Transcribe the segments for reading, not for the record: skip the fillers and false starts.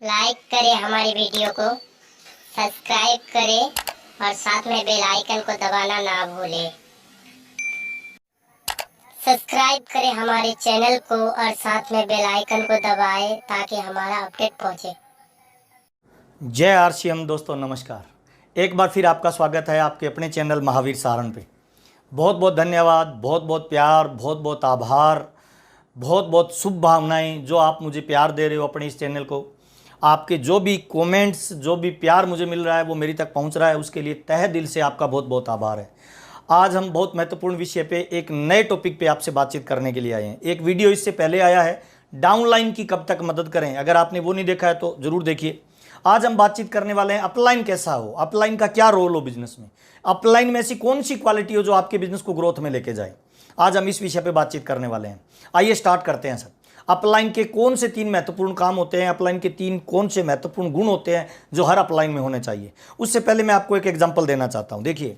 Like करें हमारी video को, सब्सक्राइब करें और साथ में बेल आइकन को दबाना ना भूलें। सब्सक्राइब करें हमारे चैनल को और साथ में बेल आइकन को दबाएं ताकि हमारा अपडेट पहुंचे। जय आरसीएम दोस्तों, नमस्कार। एक बार फिर आपका स्वागत है आपके अपने चैनल महावीर सारण पे। बहुत बहुत धन्यवाद, बहुत बहुत प्यार, बहुत बहुत आभार, बहुत बहुत शुभ भावनाएं जो आप मुझे प्यार दे रहे हो अपने इस चैनल को। आपके जो भी कमेंट्स, जो भी प्यार मुझे मिल रहा है वो मेरी तक पहुंच रहा है, उसके लिए तहे दिल से आपका बहुत बहुत आभार है। आज हम बहुत महत्वपूर्ण विषय पे, एक नए टॉपिक पे आपसे बातचीत करने के लिए आए हैं। एक वीडियो इससे पहले आया है, डाउनलाइन की कब तक मदद करें। अगर आपने वो नहीं देखा है तो ज़रूर देखिए। आज हम बातचीत करने वाले हैं अपलाइन कैसा हो, अपलाइन का क्या रोल हो बिजनेस में, अपलाइन में ऐसी कौन सी क्वालिटी हो जो आपके बिजनेस को ग्रोथ में लेके जाए। आज हम इस विषय पे बातचीत करने वाले हैं। आइए स्टार्ट करते हैं सर। अपलाइन के कौन से 3 महत्वपूर्ण काम होते हैं, अपलाइन के 3 कौन से महत्वपूर्ण गुण होते हैं जो हर अपलाइन में होने चाहिए। उससे पहले मैं आपको एक एग्जांपल देना चाहता हूं। देखिए,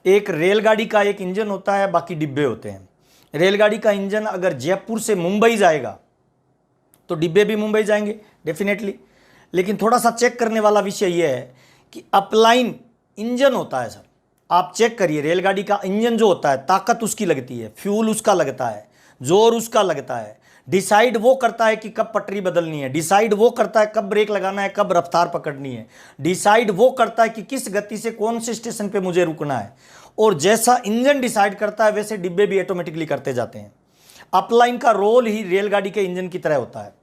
एक रेलगाड़ी का एक इंजन होता है, बाकी डिब्बे होते हैं। रेलगाड़ी का इंजन अगर जयपुर से मुंबई जाएगा तो डिब्बे भी मुंबई जाएंगे डेफिनेटली। लेकिन थोड़ा सा चेक करने वाला विषय यह है कि अपलाइन इंजन होता है सर। आप चेक करिए, रेलगाड़ी का इंजन जो होता है, ताकत उसकी लगती है, फ्यूल उसका लगता है, जोर उसका लगता है। डिसाइड वो करता है कि कब पटरी बदलनी है, डिसाइड वो करता है कब ब्रेक लगाना है, कब रफ्तार पकड़नी है, डिसाइड वो करता है कि किस गति से कौन से स्टेशन पे मुझे रुकना है। और जैसा इंजन डिसाइड करता है वैसे डिब्बे भी ऑटोमेटिकली करते जाते हैं। अपलाइन का रोल ही रेलगाड़ी के इंजन की तरह होता है।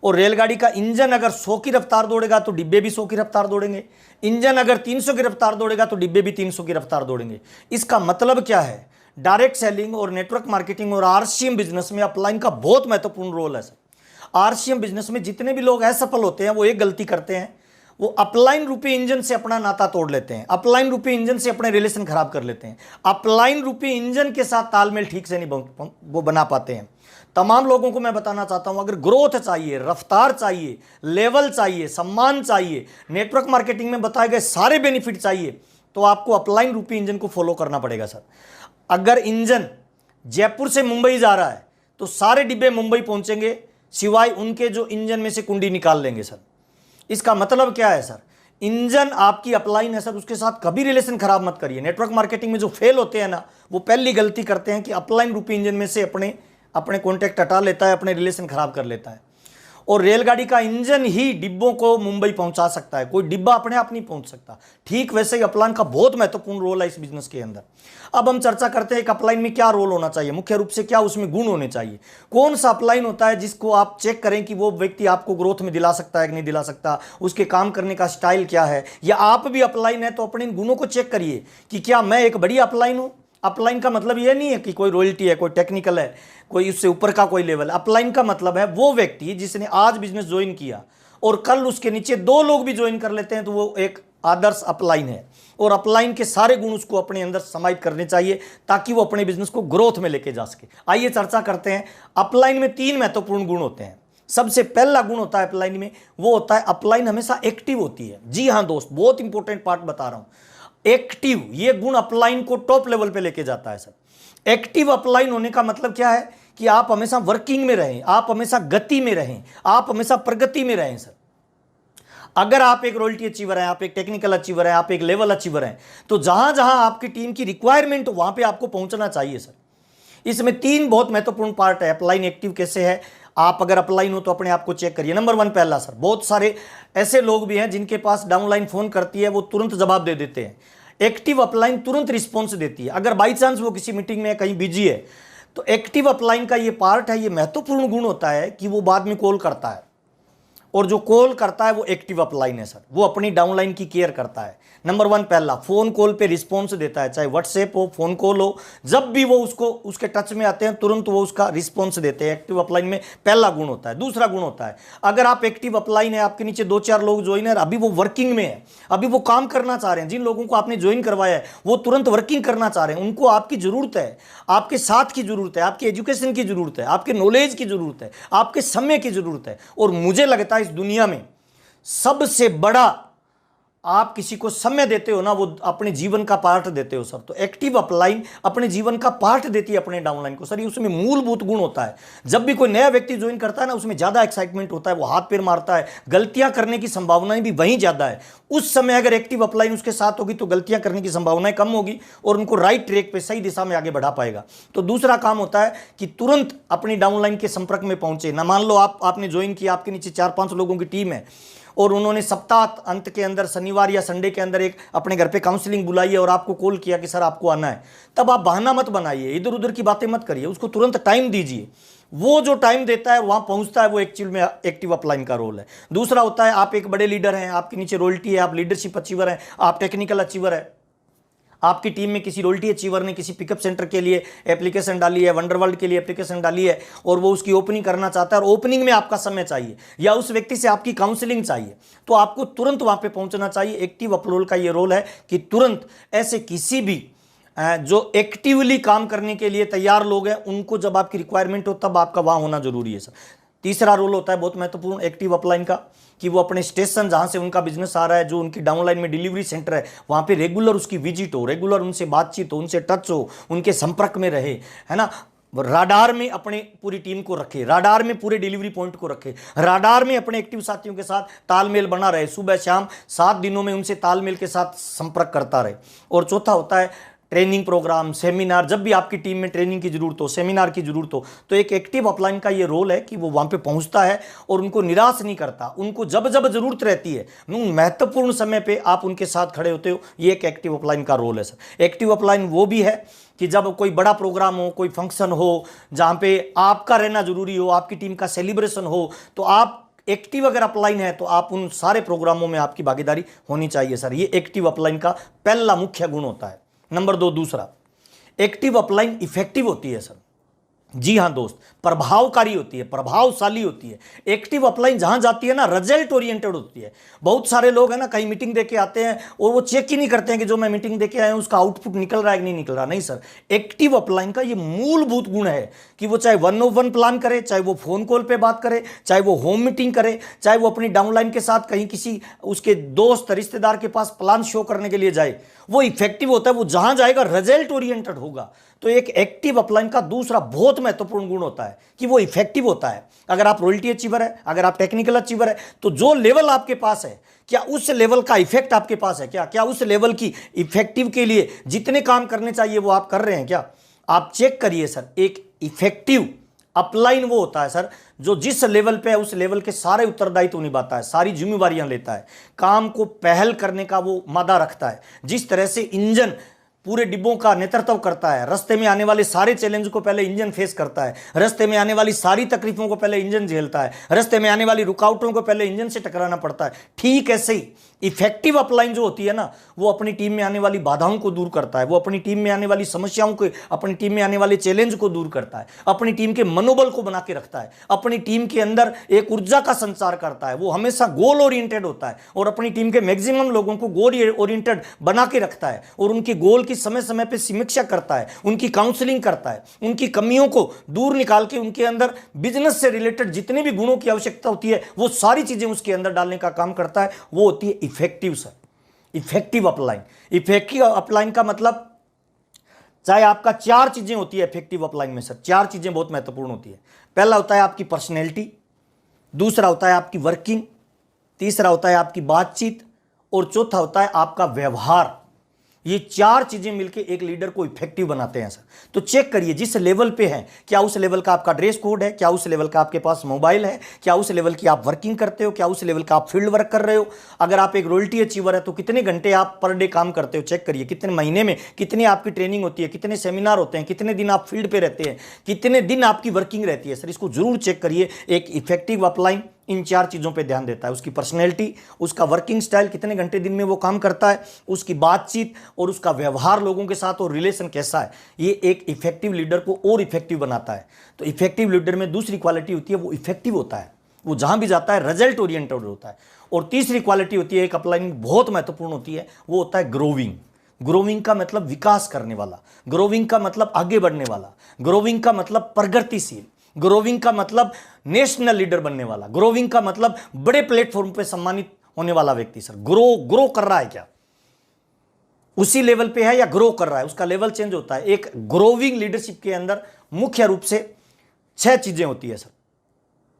और रेलगाड़ी का इंजन अगर 100 की रफ्तार दौड़ेगा तो डिब्बे भी 100 की रफ्तार दौड़ेंगे। इंजन अगर 300 की रफ्तार दौड़ेगा तो डिब्बे भी 300 की रफ्तार दौड़ेंगे। इसका मतलब क्या है? डायरेक्ट सेलिंग और नेटवर्क मार्केटिंग और आरसीएम बिजनेस में अपलाइन का बहुत महत्वपूर्ण रोल है सर। आरसीएम बिजनेस में जितने भी लोग असफल होते हैं वो एक गलती करते हैं, वो अपलाइन रूपी इंजन से अपना नाता तोड़ लेते हैं, अपलाइन रूपी इंजन से अपने रिलेशन खराब कर लेते हैं, अपलाइन रूपी इंजन के साथ तालमेल ठीक से नहीं वो बना पाते हैं। तमाम लोगों को मैं बताना चाहता हूं, अगर ग्रोथ चाहिए, रफ्तार चाहिए, लेवल चाहिए, सम्मान चाहिए, नेटवर्क मार्केटिंग में बताए गए सारे बेनिफिट चाहिए, तो आपको अपलाइन रूपी इंजन को फॉलो करना पड़ेगा सर। अगर इंजन जयपुर से मुंबई जा रहा है तो सारे डिब्बे मुंबई पहुंचेंगे, सिवाय उनके जो इंजन में से कुंडी निकाल लेंगे सर। इसका मतलब क्या है सर? इंजन आपकी अपलाइन है सर, उसके साथ कभी रिलेशन खराब मत करिए। नेटवर्क मार्केटिंग में जो फेल होते हैं ना, वो पहली गलती करते हैं कि अपलाइन रूपी इंजन में से अपने कॉन्टैक्ट हटा लेता है, अपने रिलेशन खराब कर लेता है। और रेलगाड़ी का इंजन ही डिब्बों को मुंबई पहुंचा सकता है, कोई डिब्बा अपने आप नहीं पहुंच सकता। ठीक वैसे ही अपलाइन का बहुत महत्वपूर्ण रोल है इस बिजनेस के अंदर। अब हम चर्चा करते हैं कि अपलाइन में क्या रोल होना चाहिए, मुख्य रूप से क्या उसमें गुण होने चाहिए। कौन सा अपलाइन होता है जिसको आप चेक करें कि वो व्यक्ति आपको ग्रोथ में दिला सकता है कि नहीं दिला सकता, उसके काम करने का स्टाइल क्या है। या आप भी अपलाइन है तो अपने इन गुणों को चेक करिए कि क्या मैं एक बड़ी अपलाइन हूं। अपलाइन का मतलब यह नहीं है कि कोई रॉयल्टी है, कोई टेक्निकल है, कोई उससे ऊपर का कोई लेवल। अपलाइन का मतलब है वो व्यक्ति जिसने आज बिजनेस ज्वाइन किया और कल उसके नीचे 2 लोग भी ज्वाइन कर लेते हैं तो वो एक आदर्श अपलाइन है। और अपलाइन के सारे गुण उसको अपने अंदर समाहित करने चाहिए ताकि वो अपने बिजनेस को ग्रोथ में लेके जा सके। आइए चर्चा करते हैं। अपलाइन में 3 महत्वपूर्ण गुण होते हैं। सबसे पहला गुण होता है अपलाइन में, वो होता है अपलाइन हमेशा एक्टिव होती है। जी हाँ दोस्त, बहुत इंपॉर्टेंट पार्ट बता रहा हूं, एक्टिव। ये गुण अपलाइन को टॉप लेवल पे लेके जाता है सर। एक्टिव अपलाइन होने का मतलब क्या है कि आप हमेशा वर्किंग में रहें, आप हमेशा गति में रहें, आप हमेशा प्रगति में रहें सर। अगर आप एक रॉयल्टी अचीवर हैं, आप एक टेक्निकल अचीवर हैं, आप एक लेवल अचीवर हैं, तो जहां जहां आपकी टीम की रिक्वायरमेंट हो वहां पे आपको पहुंचना चाहिए सर। इसमें 3 बहुत महत्वपूर्ण पार्ट है। अपलाइन एक्टिव कैसे है? आप अगर अपलाइन हो तो अपने आप को चेक करिए। नंबर 1 पहला सर, बहुत सारे ऐसे लोग भी हैं जिनके पास डाउनलाइन फोन करती है, वो तुरंत जवाब दे देते हैं। एक्टिव अपलाइन तुरंत रिस्पॉन्स देती है। अगर बाई चांस वो किसी मीटिंग में कहीं बिजी है तो एक्टिव अपलाइन का ये पार्ट है, ये महत्वपूर्ण गुण होता है कि वो बाद में कॉल करता है, और जो कॉल करता है वो एक्टिव अपलाइन है सर। वो अपनी डाउनलाइन की केयर करता है। नंबर 1 पहला, फोन कॉल पे रिस्पॉन्स देता है, चाहे व्हाट्सएप हो, फोन कॉल हो, जब भी वो उसके टच में आते हैं तुरंत वो उसका रिस्पॉन्स देते हैं। एक्टिव अपलाइन में पहला गुण होता है। दूसरा गुण होता है, अगर आप एक्टिव अपलाइन है, आपके नीचे 2-4 लोग ज्वाइन है, अभी वो वर्किंग में है, अभी वो काम करना चाह रहे हैं, जिन लोगों को आपने ज्वाइन करवाया है वो तुरंत वर्किंग करना चाह रहे हैं, उनको आपकी जरूरत है, आपके साथ की जरूरत है, आपकी एजुकेशन की जरूरत है, आपके नॉलेज की जरूरत है, आपके समय की जरूरत है। और मुझे लगता है इस दुनिया में सबसे बड़ा आप किसी को समय देते हो ना, वो अपने जीवन का पार्ट देते हो सर। तो एक्टिव अपलाइन अपने जीवन का पार्ट देती है अपने डाउनलाइन को सर। ये उसमें मूलभूत गुण होता है। जब भी कोई नया व्यक्ति ज्वाइन करता है ना, उसमें ज़्यादा एक्साइटमेंट होता है, वो हाथ पैर मारता है, गलतियां करने की संभावनाएं भी वहीं ज़्यादा है। उस समय अगर एक्टिव अपलाइन उसके साथ होगी तो गलतियां करने की संभावनाएं कम होगी और उनको राइट ट्रैक पे, सही दिशा में आगे बढ़ा पाएगा। तो दूसरा काम होता है कि तुरंत अपनी डाउनलाइन के संपर्क में पहुंचे ना। मान लो आपने ज्वाइन किया, आपके नीचे 4-5 लोगों की टीम है और उन्होंने सप्ताह अंत के अंदर शनिवार या संडे के अंदर एक अपने घर पे काउंसलिंग बुलाई है और आपको कॉल किया कि सर आपको आना है। तब आप बहाना मत बनाइए, इधर उधर की बातें मत करिए, उसको तुरंत टाइम दीजिए। वो जो टाइम देता है वहां पहुंचता है, वो एक्चुअल में एक्टिव अपलाइन का रोल है। दूसरा होता है, आप एक बड़े लीडर हैं, आपके नीचे रॉयल्टी है, आप लीडरशिप अचीवर हैं, आप टेक्निकल अचीवर है। आपकी टीम में किसी रॉयल्टी अचीवर ने किसी पिकअप सेंटर के लिए एप्लीकेशन डाली है, वंडरवर्ल्ड के लिए एप्लीकेशन डाली है और वो उसकी ओपनिंग करना चाहता है और ओपनिंग में आपका समय चाहिए या उस व्यक्ति से आपकी काउंसलिंग चाहिए, तो आपको तुरंत वहां पे पहुंचना चाहिए। एक्टिव अपलोड का ये रोल है कि तुरंत ऐसे किसी भी जो एक्टिवली काम करने के लिए तैयार लोग हैं, उनको जब आपकी रिक्वायरमेंट हो तब आपका वहां होना जरूरी है सर। तीसरा रोल होता है बहुत महत्वपूर्ण एक्टिव अपलाइन का, कि वो अपने स्टेशन जहां से उनका बिजनेस आ रहा है, जो उनकी डाउनलाइन में डिलीवरी सेंटर है, वहां पे रेगुलर उसकी विजिट हो, रेगुलर उनसे बातचीत हो, उनसे टच हो, उनके संपर्क में रहे, है ना। राडार में अपने पूरी टीम को रखे, राडार में पूरे डिलीवरी पॉइंट को रखे, राडार में अपने एक्टिव साथियों के साथ तालमेल बना रहे, सुबह शाम 7 दिनों में उनसे तालमेल के साथ संपर्क करता रहे। और चौथा होता है ट्रेनिंग प्रोग्राम, सेमिनार। जब भी आपकी टीम में ट्रेनिंग की जरूरत हो, सेमिनार की जरूरत हो, तो एक एक्टिव अपलाइन का ये रोल है कि वो वहां पे पहुंचता है और उनको निराश नहीं करता। उनको जब जब जरूरत रहती है, महत्वपूर्ण समय पे आप उनके साथ खड़े होते हो। ये एक एक्टिव अपलाइन का रोल है सर। एक्टिव अपलाइन वो भी है कि जब कोई बड़ा प्रोग्राम हो, कोई फंक्शन हो, जहां पे आपका रहना जरूरी हो, आपकी टीम का सेलिब्रेशन हो, तो आप एक्टिव अगर अपलाइन है तो आप उन सारे प्रोग्रामों में आपकी भागीदारी होनी चाहिए सर। ये एक्टिव अपलाइन का पहला मुख्य गुण होता है। नंबर 2, दूसरा, एक्टिव अपलाइन इफेक्टिव होती है सर। जी हां दोस्त, प्रभावकारी होती है, प्रभावशाली होती है। एक्टिव अपलाइन जहां जाती है ना, रिजल्ट ओरिएंटेड होती है। बहुत सारे लोग हैं ना, कहीं मीटिंग देके आते हैं और वो चेक ही नहीं करते हैं कि जो मैं मीटिंग देके आया हूं उसका आउटपुट निकल रहा है कि नहीं निकल रहा। नहीं सर, एक्टिव अपलाइन का ये मूलभूत गुण है कि वो चाहे 1-on-1 प्लान करे, चाहे वो फोन कॉल पे बात करे, चाहे वो होम मीटिंग करे, चाहे वो अपनी डाउनलाइन के साथ कहीं किसी उसके दोस्त रिश्तेदार के पास प्लान शो करने के लिए जाए, वो इफेक्टिव होता है। वो जहां जाएगा रिजल्ट ओरिएंटेड होगा। तो एक एक्टिव अपलाइन का दूसरा बहुत महत्वपूर्ण गुण होता है कि वो इफेक्टिव होता है। अगर आप रॉयल्टी अचीवर है, अगर आप टेक्निकल अचीवर है, तो जो लेवल आपके पास है, क्या उस लेवल का इफेक्ट आपके पास है? क्या उस लेवल की इफेक्टिव के लिए जितने काम करने चाहिए वो आप कर रहे हैं क्या? आप चेक करिए सर। एक इफेक्टिव अपलाइन वो होता है सर जो जिस लेवल पे है उस लेवल के सारे उत्तरदायित्व निभाता है, सारी जिम्मेवारियां लेता है, काम को पहल करने का वो मादा रखता है। जिस तरह से इंजन पूरे डिब्बों का नेतृत्व करता है, रास्ते में आने वाले सारे चैलेंज को पहले इंजन फेस करता है, रास्ते में आने वाली सारी तकलीफों को पहले इंजन झेलता है, रास्ते में आने वाली रुकावटों को पहले इंजन से टकराना पड़ता है, ठीक ऐसे ही इफेक्टिव अपलाइन जो होती है ना, वो अपनी टीम में आने वाली बाधाओं को दूर करता है, वो अपनी टीम में आने वाली समस्याओं को, अपनी टीम में आने वाले चैलेंज को दूर करता है, अपनी टीम के मनोबल को बना के रखता है, अपनी टीम के अंदर एक ऊर्जा का संचार करता है। वो हमेशा गोल ओरिएंटेड होता है और अपनी टीम के मैक्सिमम लोगों को गोल ओरिएंटेड बना के रखता है और उनकी गोल की समय समय पर समीक्षा करता है, उनकी काउंसलिंग करता है, उनकी कमियों को दूर निकाल के उनके अंदर बिजनेस से रिलेटेड जितने भी गुणों की आवश्यकता होती है वो सारी चीजें उसके अंदर डालने का काम करता है। वो होती है effective sir, effective upline. Effective upline का मतलब, चाहे आपका 4 चीजें होती है इफेक्टिव अपलाइन में सर, 4 चीजें बहुत महत्वपूर्ण होती है। पहला होता है आपकी पर्सनैलिटी, दूसरा होता है आपकी वर्किंग, तीसरा होता है आपकी बातचीत और चौथा होता है आपका व्यवहार। ये 4 चीजें मिलकर एक लीडर को इफेक्टिव बनाते हैं सर। तो चेक करिए जिस लेवल पे है, क्या उस लेवल का आपका ड्रेस कोड है, क्या उस लेवल का आपके पास मोबाइल है, क्या उस लेवल की आप वर्किंग करते हो, क्या उस लेवल का आप फील्ड वर्क कर रहे हो। अगर आप एक रॉयल्टी अचीवर है तो कितने घंटे आप पर डे काम करते हो, चेक करिए। कितने महीने में कितनी आपकी ट्रेनिंग होती है, कितने सेमिनार होते हैं, कितने दिन आप फील्ड पे रहते हैं, कितने दिन आपकी वर्किंग रहती है सर, इसको जरूर चेक करिए। एक इफेक्टिव अपलाइन इन 4 चीज़ों पे ध्यान देता है। उसकी पर्सनैलिटी, उसका वर्किंग स्टाइल, कितने घंटे दिन में वो काम करता है, उसकी बातचीत और उसका व्यवहार लोगों के साथ और रिलेशन कैसा है। ये एक इफेक्टिव लीडर को और इफेक्टिव बनाता है। तो इफेक्टिव लीडर में दूसरी क्वालिटी होती है वो इफेक्टिव होता है, वो जहां भी जाता है रिजल्ट ओरिएंटेड होता है। और तीसरी क्वालिटी होती है एक अपलाइन बहुत महत्वपूर्ण होती है, वो होता है ग्रोविंग। ग्रोविंग का मतलब विकास करने वाला, ग्रोविंग का मतलब आगे बढ़ने वाला, ग्रोविंग का मतलब प्रगतिशील, ग्रोविंग का मतलब नेशनल लीडर बनने वाला, ग्रोविंग का मतलब बड़े प्लेटफॉर्म पे सम्मानित होने वाला व्यक्ति सर, ग्रो कर रहा है क्या, उसी लेवल पे है या ग्रो कर रहा है, उसका लेवल चेंज होता है। एक ग्रोविंग लीडरशिप के अंदर मुख्य रूप से 6 चीजें होती है सर,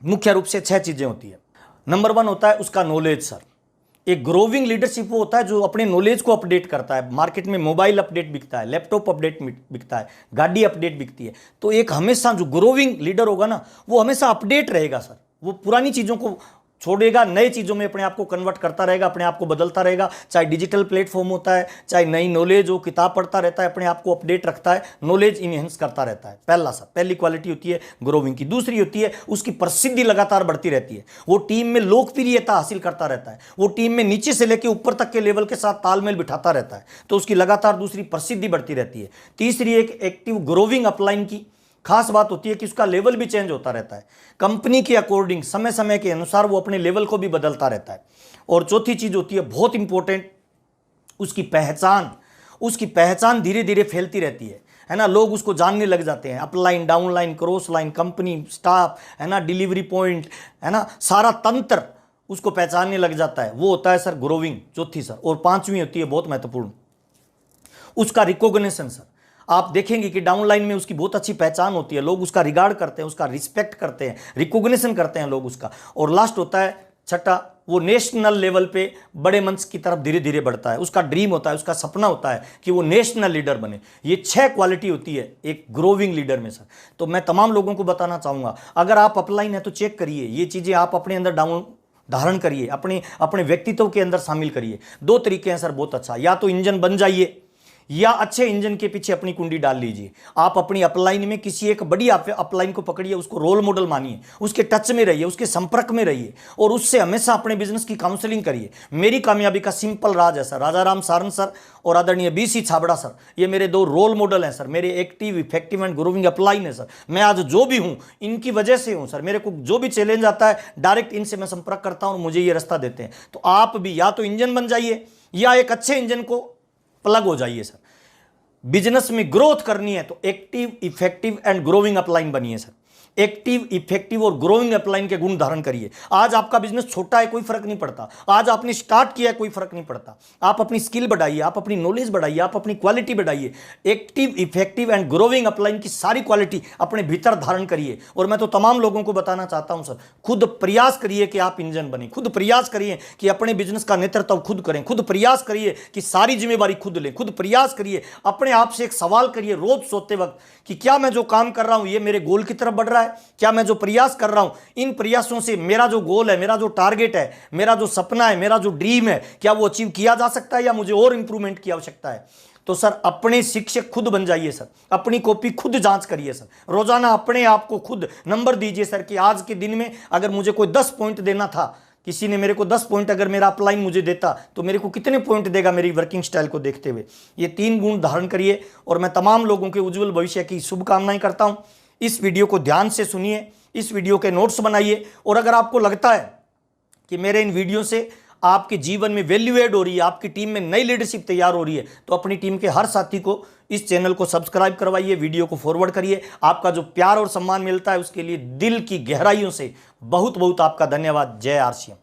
मुख्य रूप से 6 चीजें होती है। नंबर 1 होता है उसका नॉलेज सर। एक ग्रोविंग लीडरशिप वो होता है जो अपने नॉलेज को अपडेट करता है। मार्केट में मोबाइल अपडेट बिकता है, लैपटॉप अपडेट बिकता है, गाड़ी अपडेट बिकती है। तो एक हमेशा जो ग्रोविंग लीडर होगा ना, वो हमेशा अपडेट रहेगा सर। वो पुरानी चीज़ों को छोड़ेगा, नए चीज़ों में अपने आप को कन्वर्ट करता रहेगा, अपने आप को बदलता रहेगा। चाहे डिजिटल प्लेटफॉर्म होता है, चाहे नई नॉलेज हो, किताब पढ़ता रहता है, अपने आप को अपडेट रखता है, नॉलेज इनहेंस करता रहता है। पहली क्वालिटी होती है ग्रोविंग की। दूसरी होती है उसकी प्रसिद्धि लगातार बढ़ती रहती है। वो टीम में लोकप्रियता हासिल करता रहता है, वो टीम में नीचे से लेकर ऊपर तक के लेवल के साथ तालमेल बिठाता रहता है, तो उसकी लगातार दूसरी प्रसिद्धि बढ़ती रहती है। तीसरी एक एक्टिव ग्रोविंग अपलाइन की खास बात होती है कि उसका लेवल भी चेंज होता रहता है, कंपनी के अकॉर्डिंग समय समय के अनुसार वो अपने लेवल को भी बदलता रहता है। और चौथी चीज होती है बहुत इंपॉर्टेंट, उसकी पहचान धीरे धीरे फैलती रहती है ना। लोग उसको जानने लग जाते हैं, upline, downline, cross line, company, staff, है ना, डिलीवरी पॉइंट, है ना, सारा तंत्र उसको पहचानने लग जाता है। वो होता है सर ग्रोविंग, चौथी सर। और पांचवी होती है बहुत महत्वपूर्ण, उसका रिकॉग्निशन सर। आप देखेंगे कि डाउनलाइन में उसकी बहुत अच्छी पहचान होती है, लोग उसका रिगार्ड करते हैं, उसका रिस्पेक्ट करते हैं, रिकॉग्निशन करते हैं लोग उसका। और लास्ट होता है छठा, वो नेशनल लेवल पे बड़े मंच की तरफ धीरे धीरे बढ़ता है। उसका ड्रीम होता है, उसका सपना होता है कि वो नेशनल लीडर बने। ये 6 क्वालिटी होती है एक ग्रोविंग लीडर में सर। तो मैं तमाम लोगों को बताना चाहूँगा, अगर आप अपलाइन है तो चेक करिए, ये चीज़ें आप अपने अंदर धारण करिए, अपने व्यक्तित्व के अंदर शामिल करिए। 2 तरीके हैं सर बहुत अच्छा, या तो इंजन बन जाइए या अच्छे इंजन के पीछे अपनी कुंडी डाल लीजिए। आप अपनी अपलाइन में किसी एक बड़ी अपलाइन को पकड़िए, उसको रोल मॉडल मानिए, उसके टच में रहिए, उसके संपर्क में रहिए और उससे हमेशा अपने बिजनेस की काउंसलिंग करिए। मेरी कामयाबी का सिंपल राज है सर, राजाराम सारन सर और आदरणीय BC छाबड़ा सर, ये मेरे 2 रोल मॉडल हैं सर। मेरे active, effective and growing upline है सर। मैं आज जो भी हूं इनकी वजह से हूं सर। मेरे को जो भी चैलेंज आता है डायरेक्ट इनसे मैं संपर्क करता हूं और मुझे ये रास्ता देते हैं। तो आप भी या तो इंजन बन जाइए या एक अच्छे इंजन को प्लग हो जाइए सर। बिजनेस में ग्रोथ करनी है तो active, effective and growing upline बनिए सर। एक्टिव, इफेक्टिव और ग्रोइंग अपलाइन के गुण धारण करिए। आज आपका बिजनेस छोटा है कोई फर्क नहीं पड़ता, आज आपने स्टार्ट किया है कोई फर्क नहीं पड़ता। आप अपनी स्किल बढ़ाइए, आप अपनी नॉलेज बढ़ाइए, आप अपनी क्वालिटी बढ़ाइए। Active, effective and growing upline की सारी क्वालिटी अपने भीतर धारण करिए। और मैं तो तमाम लोगों को बताना चाहता हूं सर, खुद प्रयास करिए कि आप इंजन बने, खुद प्रयास करिए कि अपने बिजनेस का नेतृत्व खुद करें, खुद प्रयास करिए कि सारी जिम्मेवारी खुद लें, खुद प्रयास करिए। अपने आप से एक सवाल करिए रोज सोते वक्त कि क्या मैं जो काम कर रहा हूं ये मेरे गोल की तरफ बढ़ रहा है? क्या मैं जो प्रयास कर रहा हूं इन प्रयासों से मेरा जो गोल है, मेरा जो टारगेट है, मेरा जो सपना है, मेरा जो ड्रीम है, क्या वो अचीव किया जा सकता है या मुझे और इंप्रूवमेंट की आवश्यकता है? तो सर अपने शिक्षक खुद बन जाइए सर, अपनी कॉपी खुद जांच करिए सर, रोजाना अपने आप को खुद नंबर दीजिए सर कि आज के दिन में अगर मुझे कोई 10 पॉइंट देना था, किसी ने मेरे को 10 पॉइंट अगर मेरा अपलाइन मुझे देता तो मेरे को कितने पॉइंट देगा मेरी वर्किंग स्टाइल को देखते हुए। ये 3 गुण धारण करिए और मैं तमाम लोगों के उज्जवल भविष्य की शुभकामनाएं करता हूं। इस वीडियो को ध्यान से सुनिए, इस वीडियो के नोट्स बनाइए और अगर आपको लगता है कि मेरे इन वीडियो से आपके जीवन में वैल्यू एड हो रही है, आपकी टीम में नई लीडरशिप तैयार हो रही है, तो अपनी टीम के हर साथी को इस चैनल को सब्सक्राइब करवाइए, वीडियो को फॉरवर्ड करिए। आपका जो प्यार और सम्मान मिलता है उसके लिए दिल की गहराइयों से बहुत बहुत आपका धन्यवाद। जय RCM।